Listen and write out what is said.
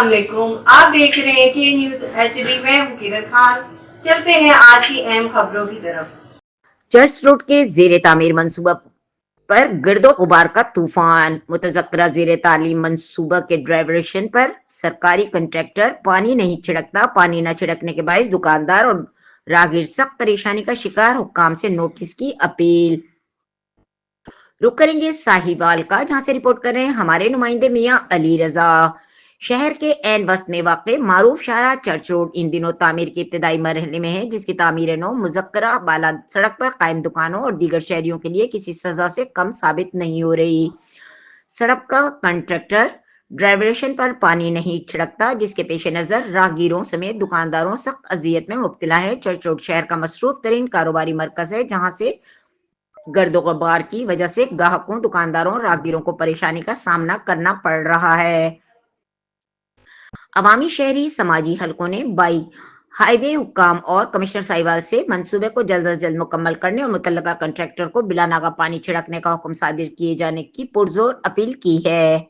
अस्सलाम वालेकुम। आप देख रहे हैं के न्यूज HD। मैं हूं किरण खान। चलते हैं आज की अहम खबरों की तरफ। चर्च रोड के जेर तामीर मनसूबा पर गर्दो गुबार का तूफान। मुतज़क्किरा जेर तालीम मनसूबा के ड्राइवरेशन पर सरकारी कंट्रैक्टर पानी नहीं छिड़कता। पानी न छिड़कने के बायस दुकानदार और राहगीर सख्त परेशानी का शिकार। हुक्काम से नोटिस की अपील। रुक करेंगे साहिवाल का, जहां से रिपोर्ट कर रहे हैं हमारे नुमाइंदे मियां अली रजा। शहर के एन वस्त में वाक़ मारूफ शाहरा चर्च रोड इन दिनों तामीर के इब्तदाई मरहले में है, जिसकी तामीर नौ मुज़क्करा बाला सड़क पर कायम दुकानों और दीगर शहरियों के लिए किसी सजा से कम साबित नहीं हो रही। सड़क का कंट्रैक्टर ड्राइवरेशन पर पानी नहीं छिड़कता, जिसके पेश नजर राहगीरों समेत दुकानदारों सख्त अजियत में मुब्तला है। चर्च रोड शहर का मसरूफ तरीन कारोबारी मरकज है, जहां से गर्द गुबार की वजह से ग्राहकों, दुकानदारों और राहगीरों को परेशानी का सामना करना पड़ रहा है। अवामी शहरी समाजी हलकों ने हाईवे हुक्काम और कमिश्नर साहिवाल से मंसूबे को जल्द अज जल्द मुकम्मल करने और मुतल्लका कंट्रैक्टर को बिला नागा पानी छिड़कने का हुक्म सादिर किए जाने की पुरजोर अपील की है।